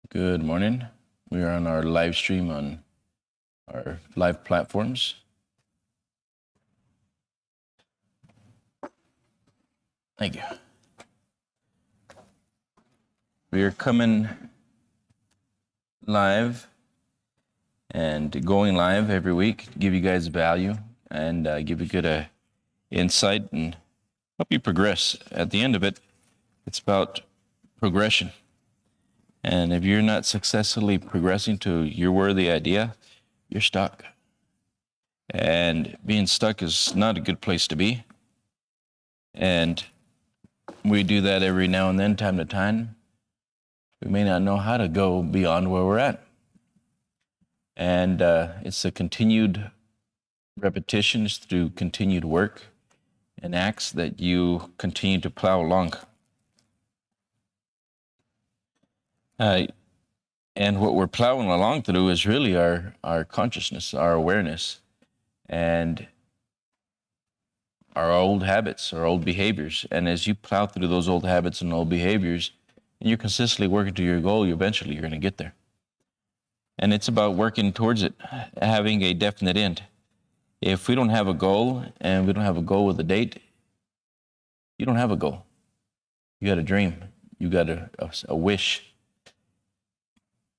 Good morning. We are on our live stream on our live platforms. Thank you. We are coming live and going live every week to give you guys value and give you good insight and help you progress. At the end of it, it's about progression. And if you're not successfully progressing to your worthy idea, you're stuck. And being stuck is not a good place to be. And we do that every now and then, time to time. We may not know how to go beyond where we're at. And it's a continued repetitions through continued work and acts that you continue to plow along. And what we're plowing along through is really our consciousness, our awareness, and our old habits, our old behaviors. And as you plow through those old habits and old behaviors, and you're consistently working to your goal, eventually you're going to get there. And it's about working towards it, having a definite end. If we don't have a goal, and we don't have a goal with a date, you don't have a goal. You got a dream. You got a wish.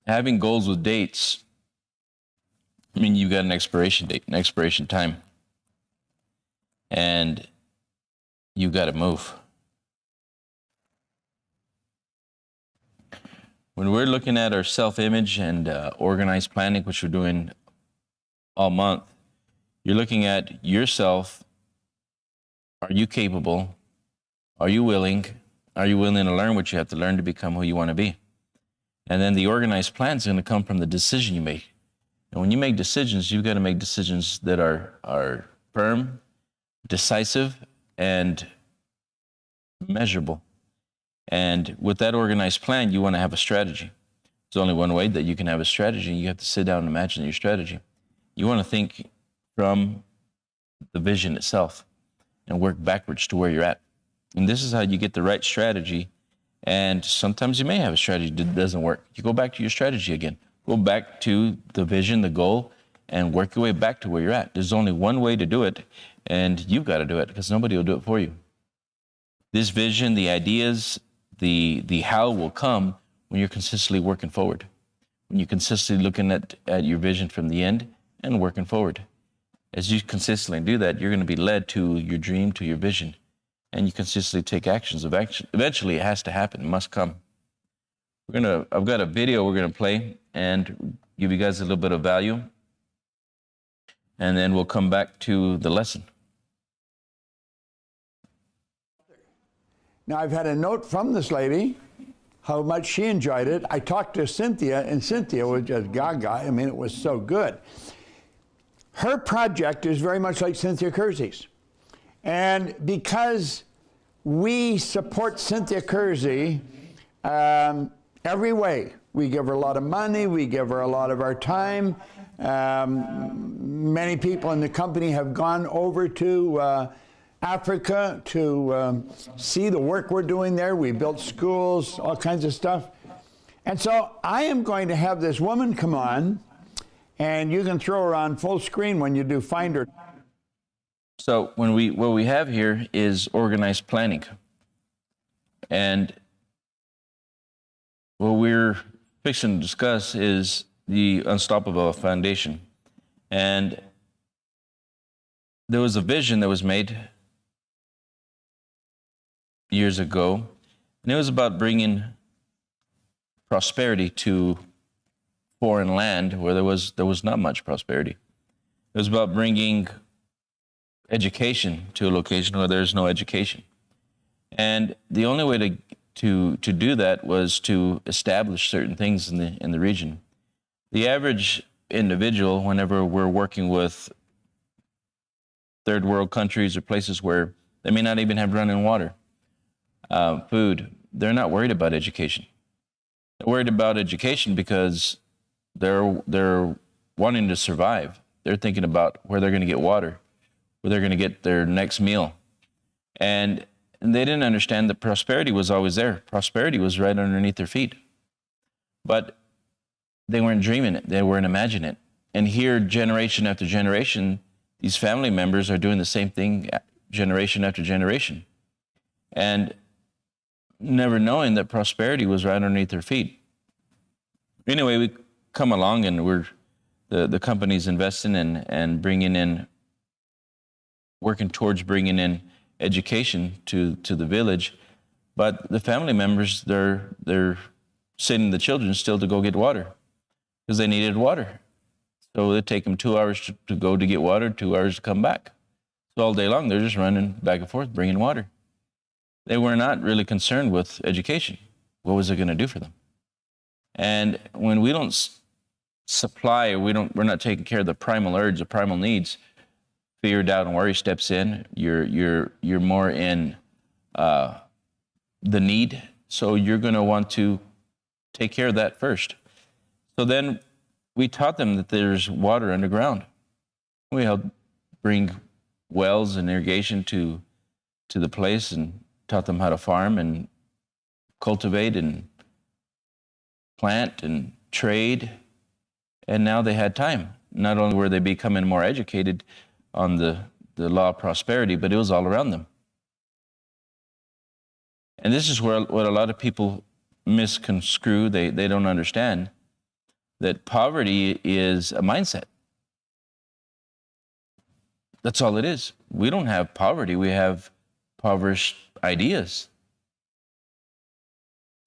Having goals with dates, I mean, you got an expiration date, an expiration time. And you got to move. When we're looking at our self-image and organized planning, which we're doing all month, you're looking at yourself. Are you capable? Are you willing? Are you willing to learn what you have to learn to become who you want to be? And then the organized plan is going to come from the decision you make. And when you make decisions, you've got to make decisions that are firm, decisive, and measurable. And with that organized plan, you want to have a strategy. There's only one way that you can have a strategy. You have to sit down and imagine your strategy. You want to think from the vision itself and work backwards to where you're at. And this is how you get the right strategy. And sometimes you may have a strategy that doesn't work. You go back to your strategy again. Go back to the vision, the goal, and work your way back to where you're at. There's only one way to do it, and you've got to do it because nobody will do it for you. This vision, the ideas, the how will come when you're consistently working forward. When you're consistently looking at your vision from the end and working forward. As you consistently do that, you're going to be led to your dream, to your vision. And you consistently take actions of action. Eventually, it has to happen. It must come. I've got a video we're going to play and give you guys a little bit of value. And then we'll come back to the lesson. Now, I've had a note from this lady, how much she enjoyed it. I talked to Cynthia, and Cynthia was just gaga. I mean, it was so good. Her project is very much like Cynthia Kersey's. And because we support Cynthia Kersey every way, we give her a lot of money, we give her a lot of our time. Many people in the company have gone over to Africa to see the work we're doing there. We built schools, all kinds of stuff. And so I am going to have this woman come on, and you can throw her on full screen when you do find her. So what we have here is organized planning. And what we're fixing to discuss is the unstoppable foundation. And there was a vision that was made years ago, and it was about bringing prosperity to foreign land where there was not much prosperity. It was about bringing education to a location where there's no education. And the only way to do that was to establish certain things in the region. The average individual, whenever we're working with third world countries or places where they may not even have running water, food, they're not worried about education. They're worried about education because they're wanting to survive. They're thinking about where they're going to get water, where they're going to get their next meal. And they didn't understand that prosperity was always there. Prosperity was right underneath their feet. But They weren't dreaming it. They weren't imagining it. And here, generation after generation, these family members are doing the same thing generation after generation. And never knowing that prosperity was right underneath their feet. Anyway, we come along and the company's investing and bringing in, working towards bringing in education to the village. But the family members, they're sending the children still to go get water because they needed water. So it take them 2 hours to go to get water, 2 hours to come back. So all day long, they're just running back and forth, bringing water. They were not really concerned with education. What was it going to do for them? And when we don't supply, we're not taking care of the primal urge, the primal needs, fear, doubt, and worry steps in. You're more in the need, so you're going to want to take care of that first. So then we taught them that there's water underground. We helped bring wells and irrigation to the place and taught them how to farm and cultivate and plant and trade. And now they had time. Not only were they becoming more educated on the law of prosperity, but it was all around them. And this is what a lot of people misconstrue. They don't understand that poverty is a mindset. That's all it is. We don't have poverty. We have impoverished ideas.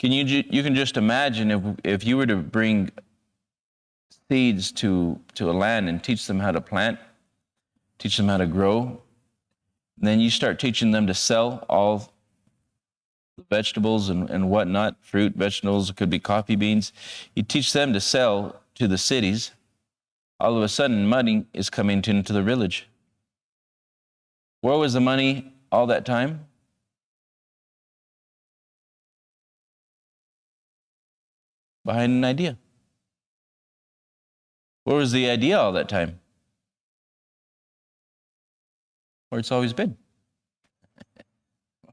You can just imagine if you were to bring seeds to a land and teach them how to plant, teach them how to grow, and then you start teaching them to sell all the vegetables and whatnot, fruit, vegetables, it could be coffee beans. You teach them to sell to the cities. All of a sudden, money is coming into the village. Where was the money all that time? Behind an idea. Where was the idea all that time? Where it's always been.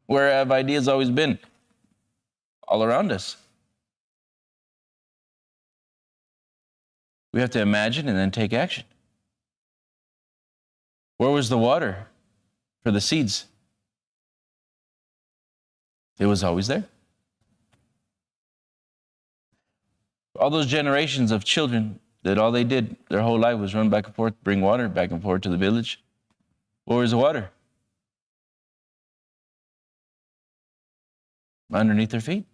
Where have ideas always been? All around us. We have to imagine and then take action. Where was the water for the seeds? It was always there. All those generations of children that all they did their whole life was run back and forth, bring water back and forth to the village. Where was the water? Underneath their feet.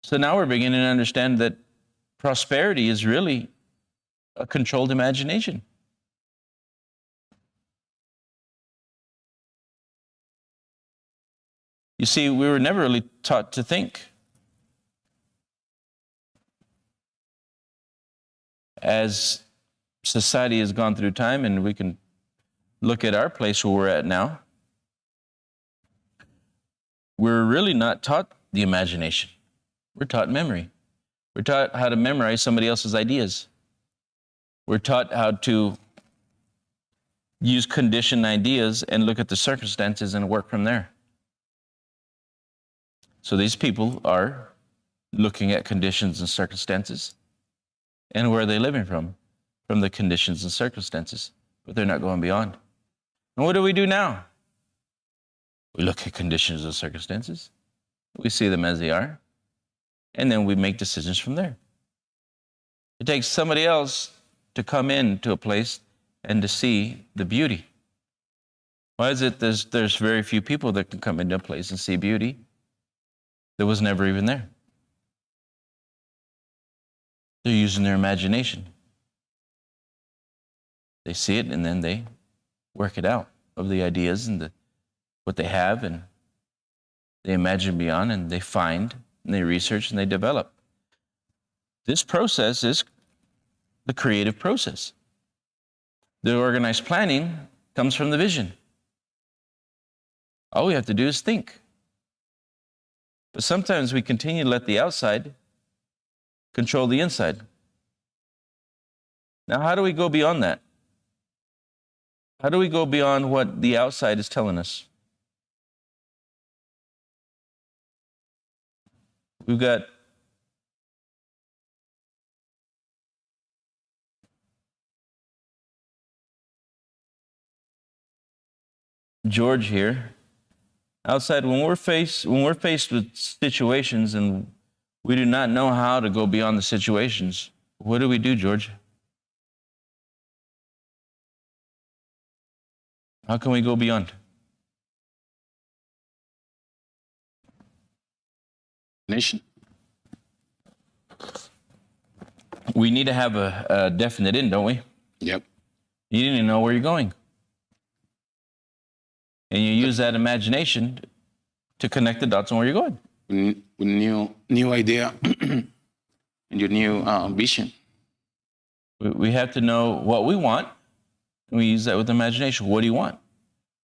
So now we're beginning to understand that prosperity is really a controlled imagination. You see, we were never really taught to think. As society has gone through time, and we can look at our place where we're at now, we're really not taught the imagination. We're taught memory. We're taught how to memorize somebody else's ideas. We're taught how to use conditioned ideas and look at the circumstances and work from there. So these people are looking at conditions and circumstances. And where are they living from? From the conditions and circumstances. But they're not going beyond. And what do we do now? We look at conditions and circumstances. We see them as they are. And then we make decisions from there. It takes somebody else to come into a place and to see the beauty. Why is it there's very few people that can come into a place and see beauty that was never even there? They're using their imagination. They see it and then they work it out of the ideas and what they have, and they imagine beyond, and they find and they research and they develop. This process is the creative process. The organized planning comes from the vision. All we have to do is think. But sometimes we continue to let the outside control the inside. Now, how do we go beyond that? How do we go beyond what the outside is telling us? We've got George here. Outside, when we're faced with situations and we do not know how to go beyond the situations, what do we do, George? How can we go beyond? Nation. We need to have a definite end, don't we? Yep. You need to know where you're going. And you use that imagination to connect the dots on where you're going. With new idea and your new vision. We have to know what we want, and we use that with imagination. What do you want?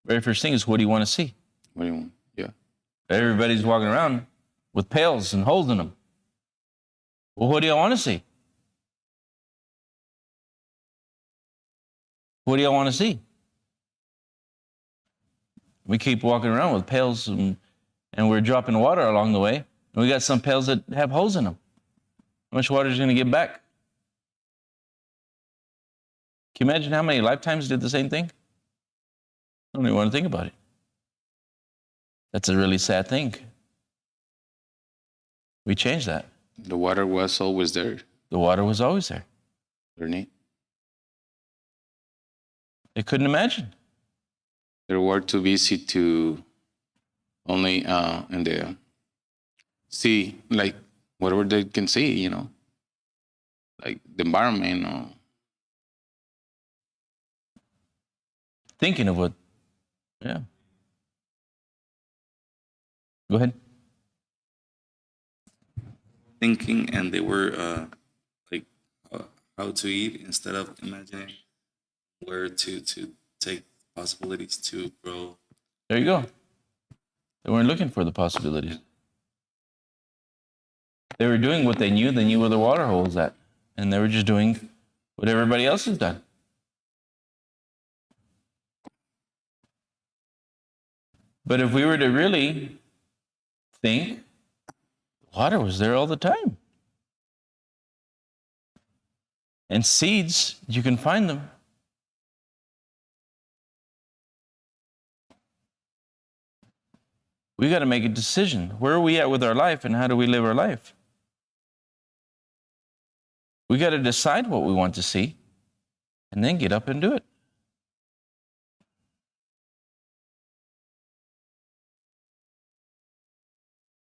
Very first thing is, what do you want to see? What do you want? Yeah. Everybody's walking around with pails and holes in them. Well, what do you want to see? What do you want to see? We keep walking around with pails and we're dropping water along the way. And we got some pails that have holes in them. How much water is going to get back? Can you imagine how many lifetimes did the same thing? I don't even want to think about it. That's a really sad thing. We changed that. The water was always there. The water was always there. Very neat. They couldn't imagine. They were too busy to only in the see, like whatever they can see, you know, like the environment. Or Thinking of what, yeah. Go ahead. Thinking, and they were like how to eat instead of imagining where to take possibilities to grow. There you go. They weren't looking for the possibilities. They were doing what they knew. They knew where the water hole was at. And they were just doing what everybody else has done. But if we were to really think, water was there all the time. And seeds, you can find them. We got to make a decision. Where are we at with our life, and how do we live our life? We got to decide what we want to see and then get up and do it.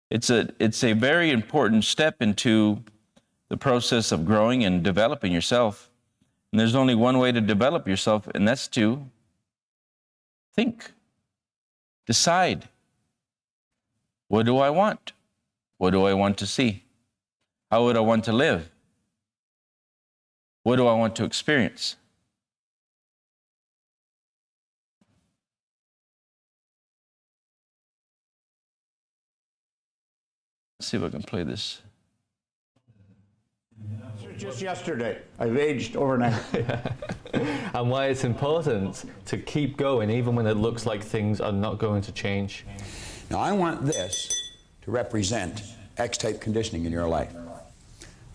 It's a very important step into the process of growing and developing yourself. And there's only one way to develop yourself, and that's to think. Decide. What do I want? What do I want to see? How would I want to live? What do I want to experience? Let's see if I can play this. Just yesterday. I've aged overnight. And why it's important to keep going even when it looks like things are not going to change. Now, I want this to represent X-type conditioning in your life.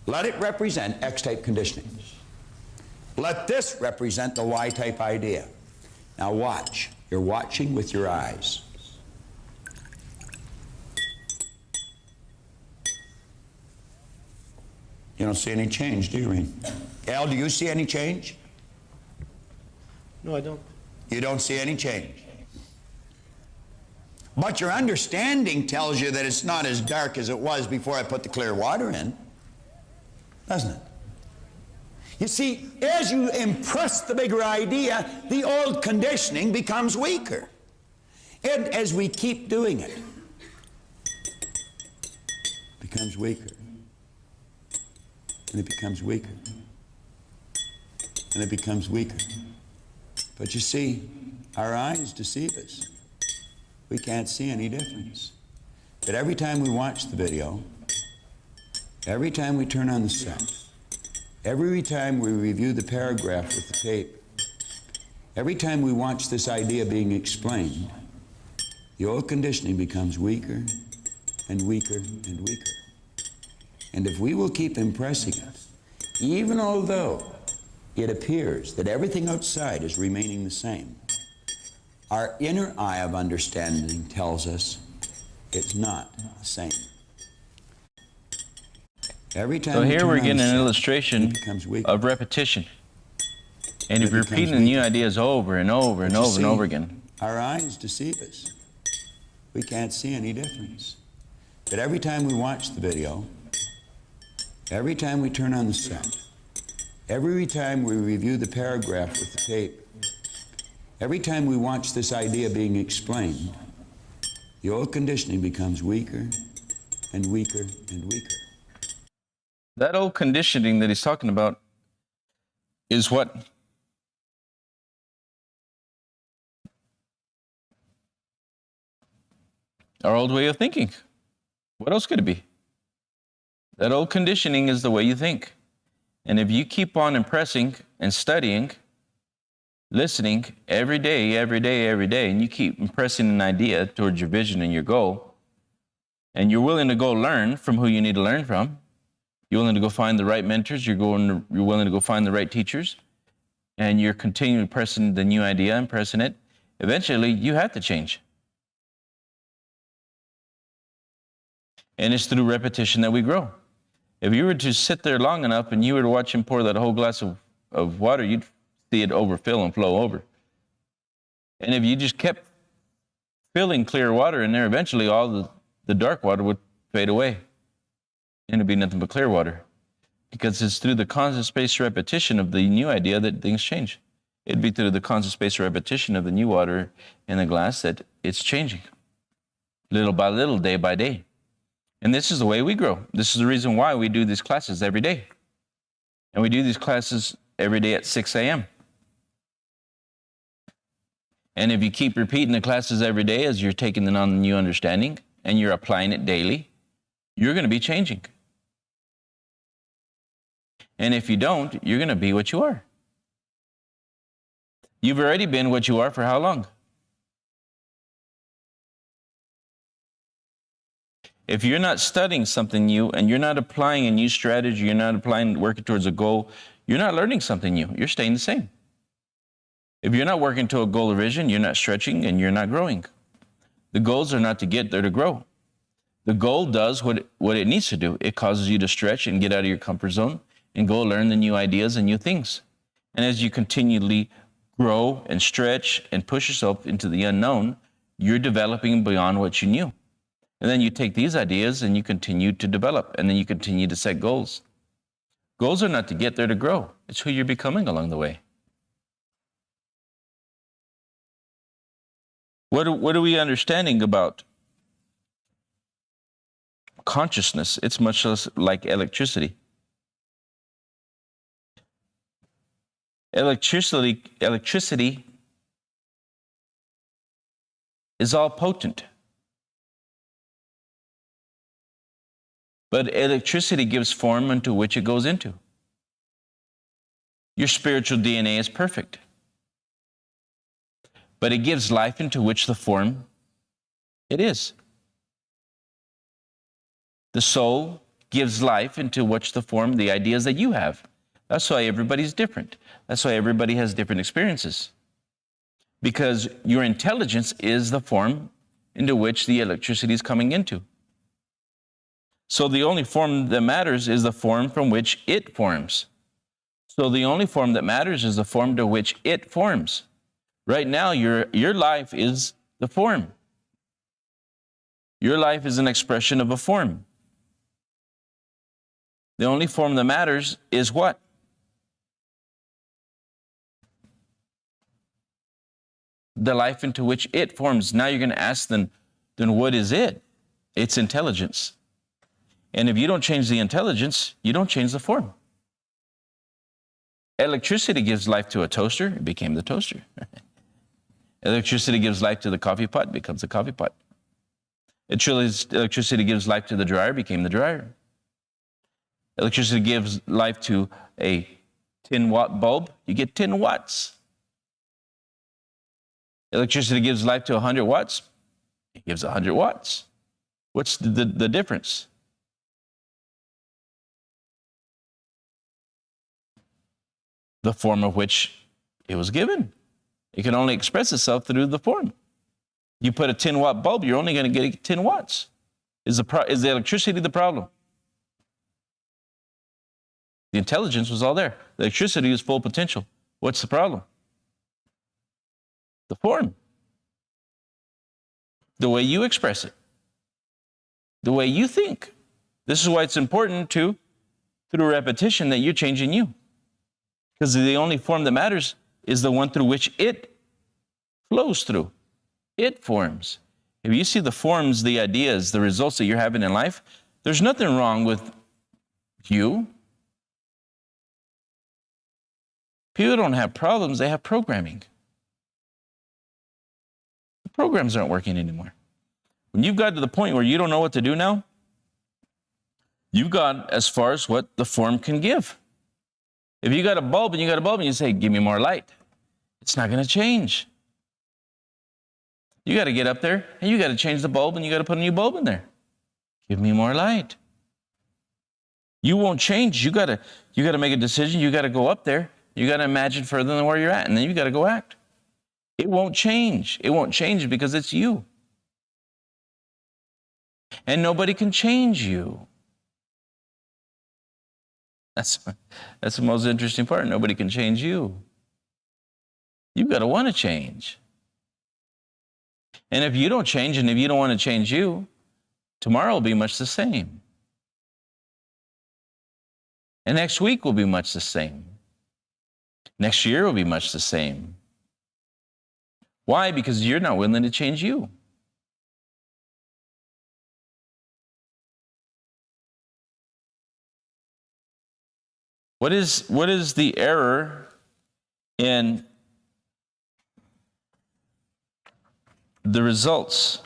Let it represent X-type conditioning. Let this represent the Y-type idea. Now watch. You're watching with your eyes. You don't see any change, do you, Reen? Al, do you see any change? No, I don't. You don't see any change. But your understanding tells you that it's not as dark as it was before I put the clear water in, doesn't it? You see, as you impress the bigger idea, the old conditioning becomes weaker. And as we keep doing it, it becomes weaker. And it becomes weaker. And it becomes weaker. But you see, our eyes deceive us. We can't see any difference. But every time we watch the video, every time we turn on the sound, every time we review the paragraph with the tape, every time we watch this idea being explained, the old conditioning becomes weaker and weaker and weaker. And if we will keep impressing us, even although it appears that everything outside is remaining the same, our inner eye of understanding tells us it's not the same. Every time So we here turn we're on getting the an sun, illustration it becomes weaker. of repetition. And if It you're becomes repeating the new weaker. ideas over and over and But you over and over see, again, our eyes deceive us. We can't see any difference. But every time we watch the video, every time we turn on the sound, every time we review the paragraph with the tape, every time we watch this idea being explained, the old conditioning becomes weaker and weaker and weaker. that old conditioning that he's talking about is what? Our old way of thinking. What else could it be? That old conditioning is the way you think. And if you keep on impressing and studying, listening every day, and you keep impressing an idea towards your vision and your goal, and you're willing to go learn from who you need to learn from, you're willing to go find the right mentors, you're willing to go find the right teachers, and you're continuing pressing the new idea and pressing it, eventually you have to change. And it's through repetition that we grow. If you were to sit there long enough and you were to watch him pour that whole glass of water, you'd see it overfill and flow over. And if you just kept filling clear water in there, eventually all the dark water would fade away. And it'd be nothing but clear water. Because it's through the constant spaced repetition of the new idea that things change. It'd be through the constant spaced repetition of the new water in the glass that it's changing. Little by little, day by day. And this is the way we grow. This is the reason why we do these classes every day. And we do these classes every day at 6 a.m. And if you keep repeating the classes every day as you're taking on the new understanding and you're applying it daily, you're going to be changing. And if you don't, you're going to be what you are. You've already been what you are for how long? If you're not studying something new and you're not applying a new strategy, you're not working towards a goal, you're not learning something new. You're staying the same. If you're not working to a goal or vision, you're not stretching and you're not growing. The goals are not to get there to grow. The goal does what it needs to do. It causes you to stretch and get out of your comfort zone and go learn the new ideas and new things. And as you continually grow and stretch and push yourself into the unknown, you're developing beyond what you knew. And then you take these ideas and you continue to develop, and then you continue to set goals. Goals are not to get there to grow. It's who you're becoming along the way. What are we understanding about consciousness? It's much less like electricity. Electricity is all potent. But electricity gives form into which it goes into. Your spiritual DNA is perfect. But it gives life into which the form it is. The soul gives life into which the form, the ideas that you have. That's why everybody's different. That's why everybody has different experiences. Because your intelligence is the form into which the electricity is coming into. So the only form that matters is the form from which it forms. So the only form that matters is the form to which it forms. Right now, your life is the form. Your life is an expression of a form. The only form that matters is what? The life into which it forms. Now you're going to ask then what is it? It's intelligence. And if you don't change the intelligence, you don't change the form. Electricity gives life to a toaster, it became the toaster. Electricity gives life to the coffee pot, it becomes the coffee pot. Electricity gives life to the dryer, became the dryer. Electricity gives life to a 10-watt bulb, you get 10 watts. Electricity gives life to 100 watts, it gives 100 watts. What's the difference? the form of which it was given. It can only express itself through the form. You put a 10-watt bulb, you're only going to get 10 watts. Is the electricity the problem? The intelligence was all there. The electricity is full potential. What's the problem? The form. The way you express it. The way you think. This is why it's important through repetition, that you're changing you. Because the only form that matters is the one through which it flows through. It forms. If you see the forms, the ideas, the results that you're having in life, there's nothing wrong with you. People don't have problems, they have programming. The programs aren't working anymore. When you've got to the point where you don't know what to do now, you've got as far as what the form can give. If you got a bulb and you say, give me more light, it's not going to change. You got to get up there and you got to change the bulb and you got to put a new bulb in there. Give me more light. You won't change. You got to make a decision. You got to go up there. You got to imagine further than where you're at, and then you got to go act. It won't change. It won't change because it's you. And nobody can change you. That's the most interesting part. Nobody can change you. You've got to want to change. And if you don't change, and if you don't want to change you, tomorrow will be much the same. And next week will be much the same. Next year will be much the same. Why? Because you're not willing to change you. What is the error in the results?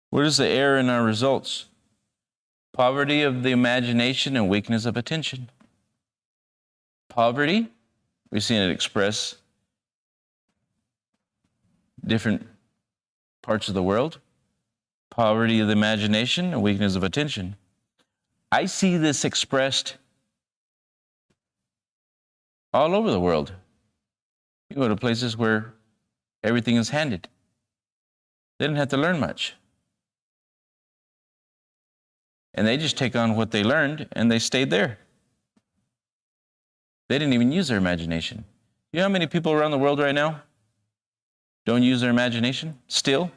What is the error in our results? Poverty of the imagination and weakness of attention. Poverty, we've seen it express different parts of the world. Poverty of the imagination and weakness of attention. I see this expressed all over the world. You go to places where everything is handed. They didn't have to learn much. And they just take on what they learned and they stayed there. They didn't even use their imagination. You know how many people around the world right now don't use their imagination still?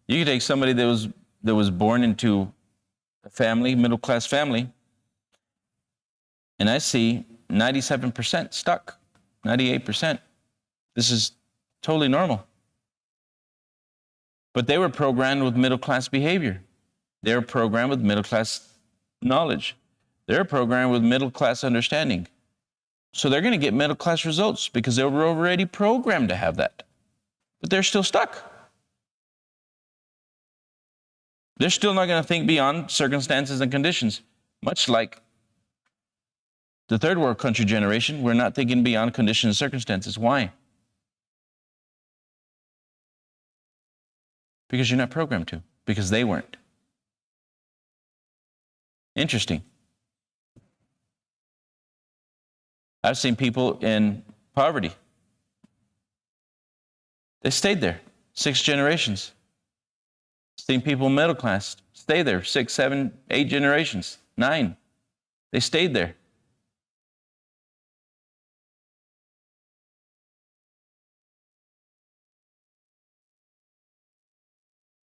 You could take somebody that was born into a family, middle-class family, and I see 97% stuck, 98%. This is totally normal. But they were programmed with middle-class behavior. They were programmed with middle-class knowledge. They're programmed with middle-class understanding. So they're going to get middle-class results because they were already programmed to have that. But they're still stuck. They're still not going to think beyond circumstances and conditions. Much like the third world country generation, we're not thinking beyond conditions and circumstances. Why? Because you're not programmed to. Because they weren't. Interesting. I've seen people in poverty. They stayed there 6 generations. Seen people in middle class stay there 6, 7, 8 generations, 9. They stayed there.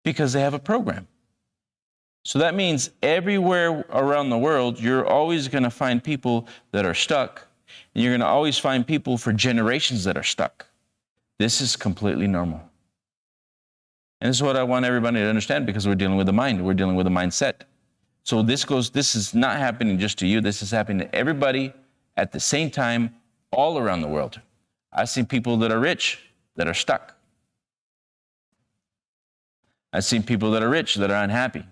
Because they have a program. So that means everywhere around the world, you're always going to find people that are stuck. And you're going to always find people for generations that are stuck. This is completely normal. And this is what I want everybody to understand, because we're dealing with the mind. We're dealing with a mindset. So this is not happening just to you. This is happening to everybody at the same time, all around the world. I've seen people that are rich that are stuck. I've seen people that are rich that are unhappy.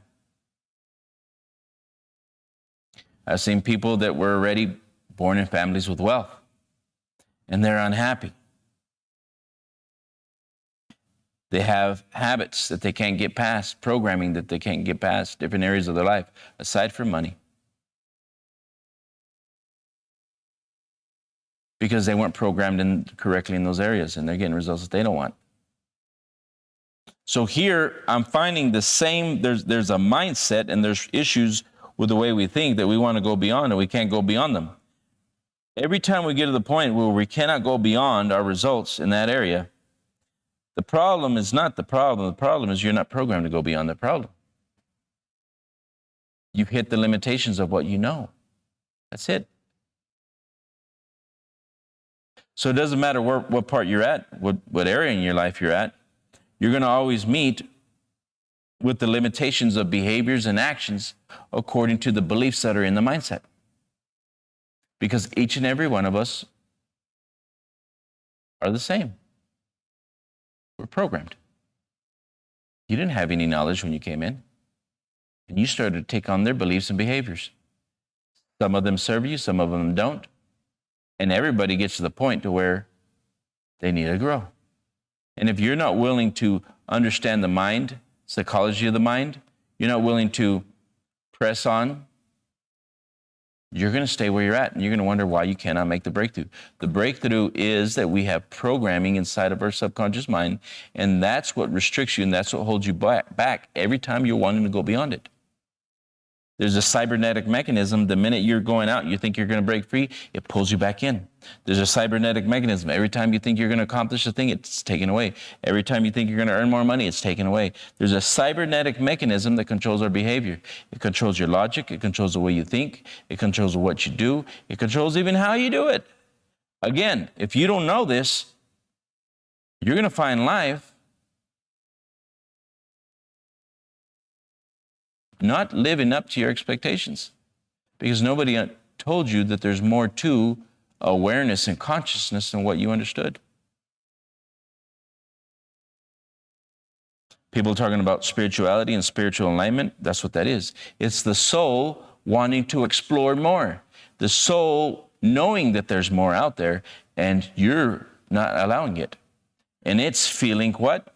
I've seen people that were already born in families with wealth. and they're unhappy. They have habits that they can't get past, programming that they can't get past, different areas of their life, aside from money. Because they weren't programmed correctly in those areas, and they're getting results that they don't want. So here, I'm finding the same, there's a mindset and there's issues with the way we think that we want to go beyond and we can't go beyond them. Every time we get to the point where we cannot go beyond our results in that area, the problem is not the problem. The problem is you're not programmed to go beyond the problem. You've hit the limitations of what you know. That's it. So it doesn't matter what part you're at, what area in your life you're at, you're going to always meet with the limitations of behaviors and actions according to the beliefs that are in the mindset. Because each and every one of us are the same. We're programmed. You didn't have any knowledge when you came in, and you started to take on their beliefs and behaviors. Some of them serve you, some of them don't. And everybody gets to the point to where they need to grow. And if you're not willing to understand the mind, psychology of the mind, you're not willing to press on, you're going to stay where you're at, and you're going to wonder why you cannot make the breakthrough. The breakthrough is that we have programming inside of our subconscious mind, and that's what restricts you, and that's what holds you back every time you're wanting to go beyond it. There's a cybernetic mechanism. The minute you're going out, you think you're going to break free, it pulls you back in. There's a cybernetic mechanism. Every time you think you're going to accomplish a thing, it's taken away. Every time you think you're going to earn more money, it's taken away. There's a cybernetic mechanism that controls our behavior. It controls your logic. It controls the way you think. It controls what you do. It controls even how you do it. Again, if you don't know this, you're going to find life not living up to your expectations, because nobody told you that there's more to awareness and consciousness than what you understood. People are talking about spirituality and spiritual enlightenment. That's what that is. It's the soul wanting to explore more. The soul knowing that there's more out there, and you're not allowing it. And it's feeling what?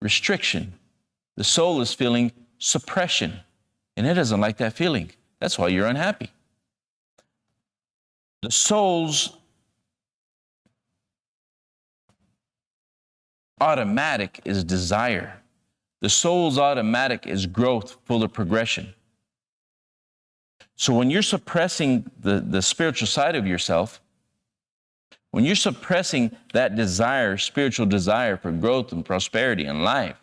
Restriction. The soul is feeling suppression, and it doesn't like that feeling. That's why you're unhappy. The soul's automatic is desire. The soul's automatic is growth, full of progression. So when you're suppressing the spiritual side of yourself, when you're suppressing that desire, spiritual desire for growth and prosperity in life,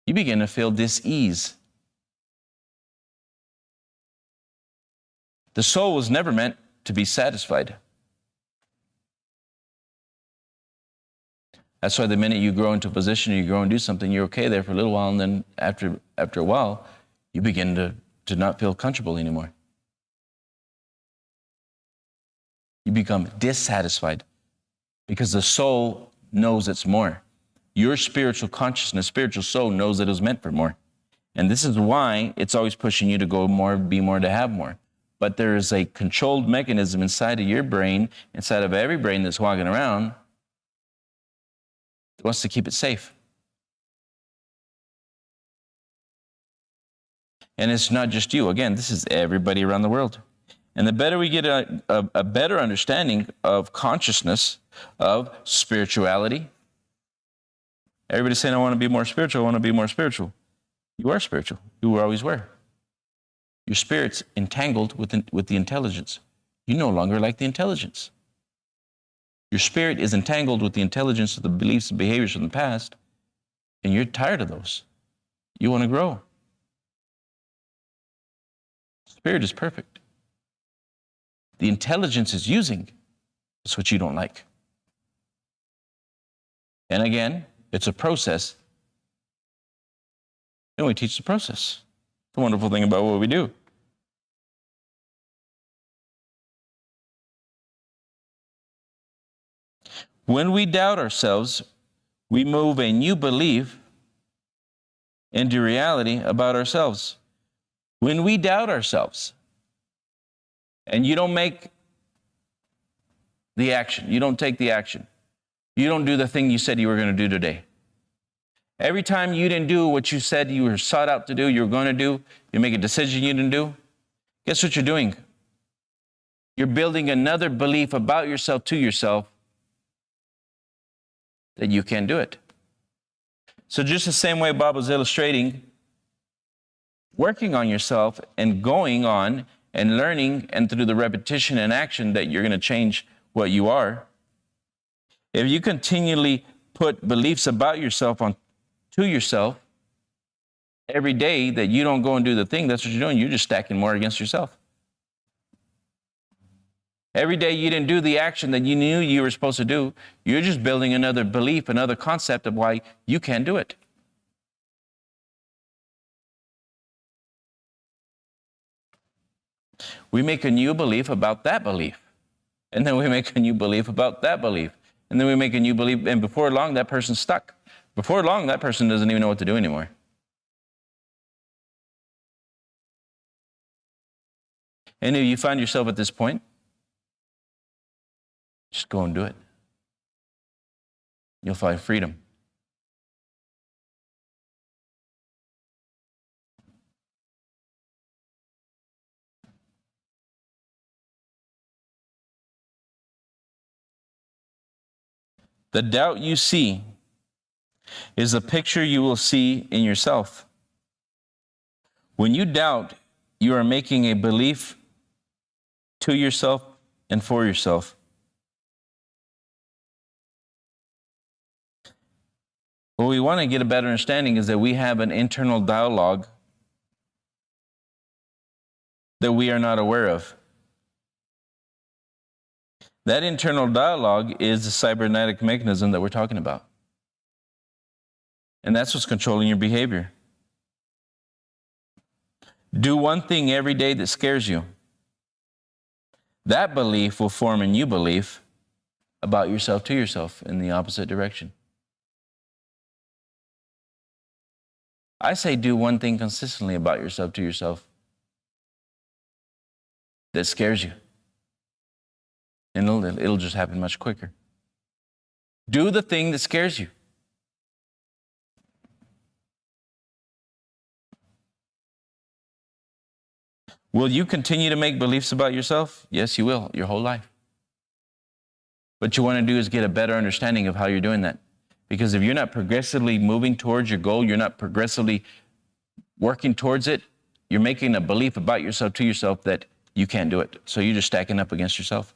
you begin to feel dis-ease. The soul was never meant to be satisfied. That's why the minute you grow into a position, or you grow and do something, you're okay there for a little while, and then after a while, you begin to not feel comfortable anymore. You become dissatisfied because the soul knows it's more. Your spiritual consciousness, spiritual soul knows that it was meant for more. And this is why it's always pushing you to go more, be more, to have more. But there is a controlled mechanism inside of your brain, inside of every brain that's walking around, that wants to keep it safe. And it's not just you. Again, this is everybody around the world. And the better we get a better understanding of consciousness, of spirituality. Everybody's saying, I want to be more spiritual, I want to be more spiritual. You are spiritual. You always were. Your spirit's entangled with the intelligence. You no longer like the intelligence. Your spirit is entangled with the intelligence of the beliefs and behaviors from the past, and you're tired of those. You want to grow. Spirit is perfect. The intelligence it's using is what you don't like. And again, it's a process. And we teach the process. The wonderful thing about what we do. When we doubt ourselves, we move a new belief into reality about ourselves. When we doubt ourselves, and you don't make the action, you don't take the action, you don't do the thing you said you were going to do today. Every time you didn't do what you said you were sought out to do, you were going to do, you make a decision you didn't do, guess what you're doing? You're building another belief about yourself to yourself that you can't do it. So just the same way Bob was illustrating, working on yourself and going on and learning, and through the repetition and action that you're going to change what you are. If you continually put beliefs about yourself to yourself every day that you don't go and do the thing, that's what you're doing. You're just stacking more against yourself. Every day you didn't do the action that you knew you were supposed to do, you're just building another belief, another concept of why you can't do it. We make a new belief about that belief. And then we make a new belief about that belief. And then we make a new belief, and before long, that person's stuck. Before long, that person doesn't even know what to do anymore. And if you find yourself at this point, just go and do it. You'll find freedom. The doubt you see is a picture you will see in yourself. When you doubt, you are making a belief to yourself and for yourself. What we want to get a better understanding is that we have an internal dialogue that we are not aware of. That internal dialogue is the cybernetic mechanism that we're talking about. And that's what's controlling your behavior. Do one thing every day that scares you. That belief will form a new belief about yourself to yourself in the opposite direction. I say do one thing consistently about yourself to yourself that scares you. And it'll just happen much quicker. Do the thing that scares you. Will you continue to make beliefs about yourself? Yes, you will, your whole life. What you want to do is get a better understanding of how you're doing that. Because if you're not progressively moving towards your goal, you're not progressively working towards it, you're making a belief about yourself to yourself that you can't do it. So you're just stacking up against yourself.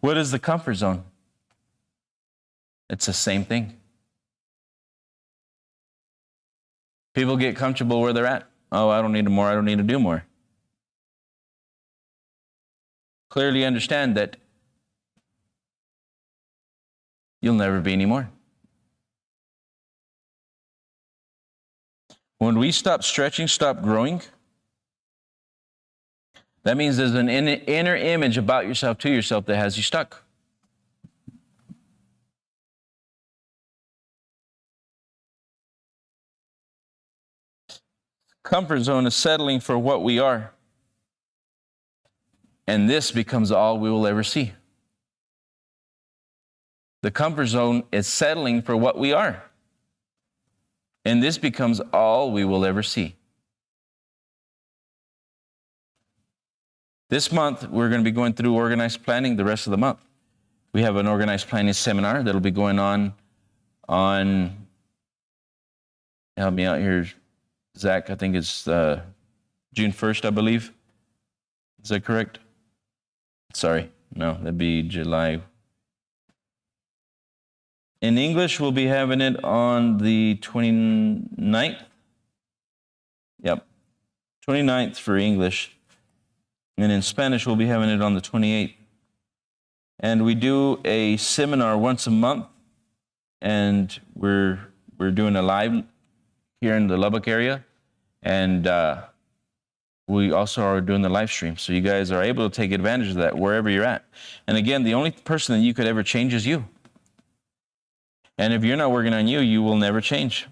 What is the comfort zone? It's the same thing. People get comfortable where they're at. Oh, I don't need more. I don't need to do more. Clearly understand that you'll never be any more. When we stop stretching, stop growing, that means there's an inner image about yourself to yourself that has you stuck. Comfort zone is settling for what we are. And this becomes all we will ever see. The comfort zone is settling for what we are. And this becomes all we will ever see. This month, we're going to be going through organized planning the rest of the month. We have an organized planning seminar that'll be going on, help me out here, Zach, I think it's June 1st, I believe. Is that correct? Sorry, no, that'd be July. In English, we'll be having it on the 29th. Yep, 29th for English. And in Spanish, we'll be having it on the 28th. And we do a seminar once a month, and we're doing a live here in the Lubbock area, and we also are doing the live stream. So you guys are able to take advantage of that wherever you're at. And again, the only person that you could ever change is you. And if you're not working on you, you will never change.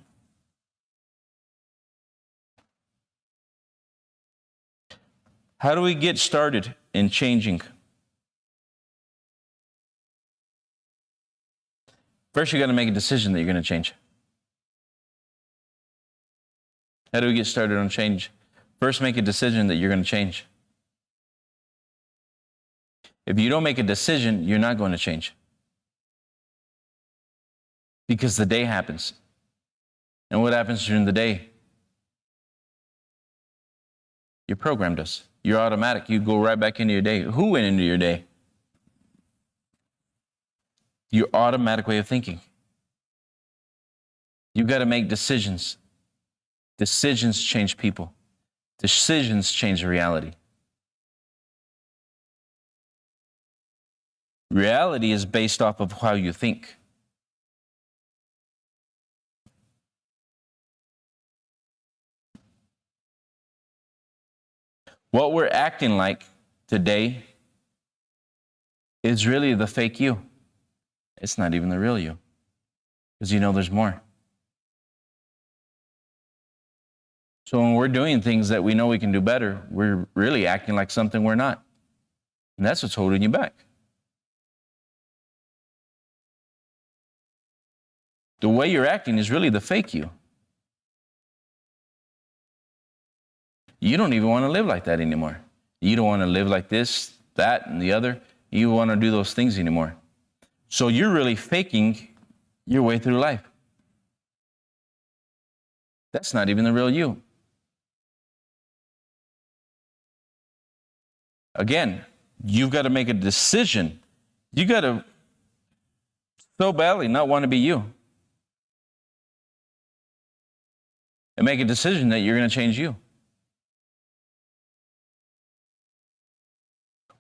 How do we get started in changing? First, you got to make a decision that you're going to change. How do we get started on change? First, make a decision that you're going to change. If you don't make a decision, you're not going to change. Because the day happens. And what happens during the day? Your program does. You're automatic. You go right back into your day. Who went into your day? Your automatic way of thinking. You've got to make decisions. Decisions change people. Decisions change reality. Reality is based off of how you think. What we're acting like today is really the fake you. It's not even the real you. Because you know there's more. So when we're doing things that we know we can do better, we're really acting like something we're not. And that's what's holding you back. The way you're acting is really the fake you. You don't even want to live like that anymore. You don't want to live like this, that, and the other. You don't want to do those things anymore. So you're really faking your way through life. That's not even the real you. Again, you've got to make a decision. You got to so badly not want to be you. And make a decision that you're going to change you.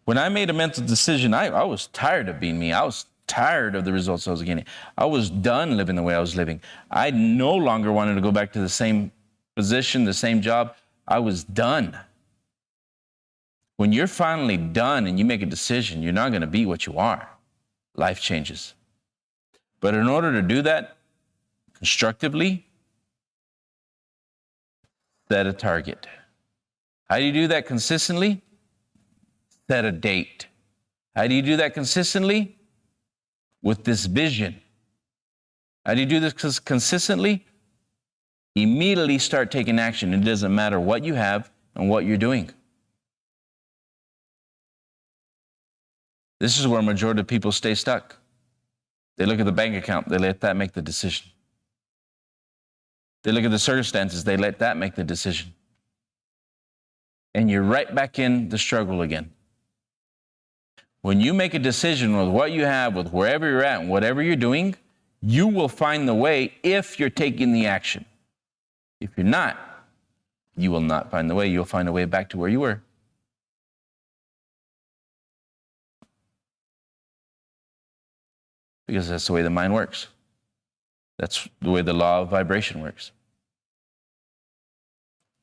When I made a mental decision, I was tired of being me. I was tired of the results I was getting. I was done living the way I was living. I no longer wanted to go back to the same position, the same job. I was done. When you're finally done and you make a decision, you're not going to be what you are. Life changes. But in order to do that constructively, set a target. How do you do that consistently? Set a date. How do you do that consistently? With this vision. How do you do this consistently? Immediately start taking action. It doesn't matter what you have and what you're doing. This is where a majority of people stay stuck. They look at the bank account. They let that make the decision. They look at the circumstances. They let that make the decision. And you're right back in the struggle again. When you make a decision with what you have, with wherever you're at, and whatever you're doing, you will find the way if you're taking the action. If you're not, you will not find the way. You'll find a way back to where you were. Because that's the way the mind works. That's the way the law of vibration works.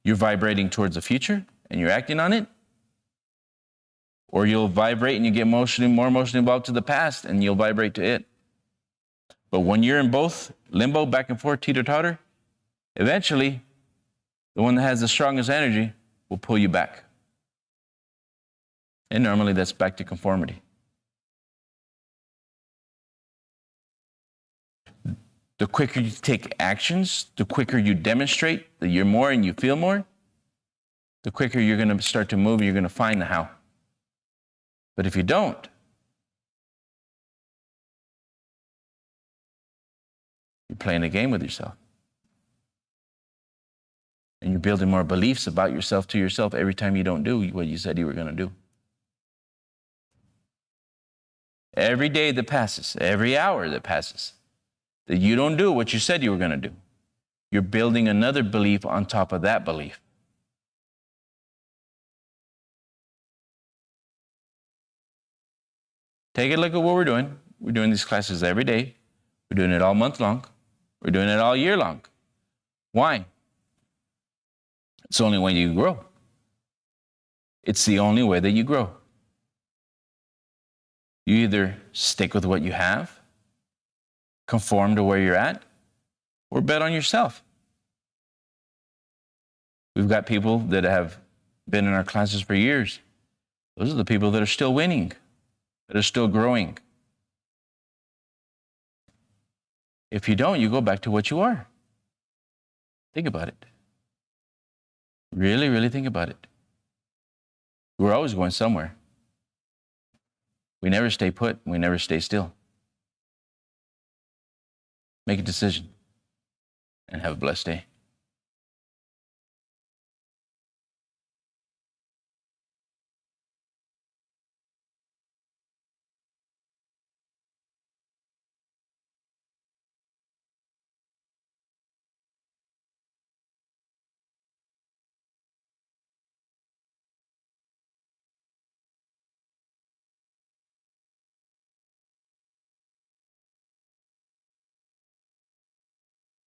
You're vibrating towards the future and you're acting on it. Or you'll vibrate and you get more emotionally involved to the past and you'll vibrate to it. But when you're in both limbo, back and forth, teeter-totter, eventually the one that has the strongest energy will pull you back. And normally that's back to conformity. The quicker you take actions, the quicker you demonstrate that you're more and you feel more, the quicker you're going to start to move, you're going to find the how. But if you don't, you're playing a game with yourself. And you're building more beliefs about yourself to yourself every time you don't do what you said you were going to do. Every day that passes, every hour that passes, that you don't do what you said you were going to do, you're building another belief on top of that belief. Take a look at what we're doing. We're doing these classes every day. We're doing it all month long. We're doing it all year long. Why? It's the only way you grow. It's the only way that you grow. You either stick with what you have, conform to where you're at, or bet on yourself. We've got people that have been in our classes for years. Those are the people that are still winning, that are still growing. If you don't, you go back to what you are. Think about it. Really, really think about it. We're always going somewhere. We never stay put. We never stay still. Make a decision and have a blessed day.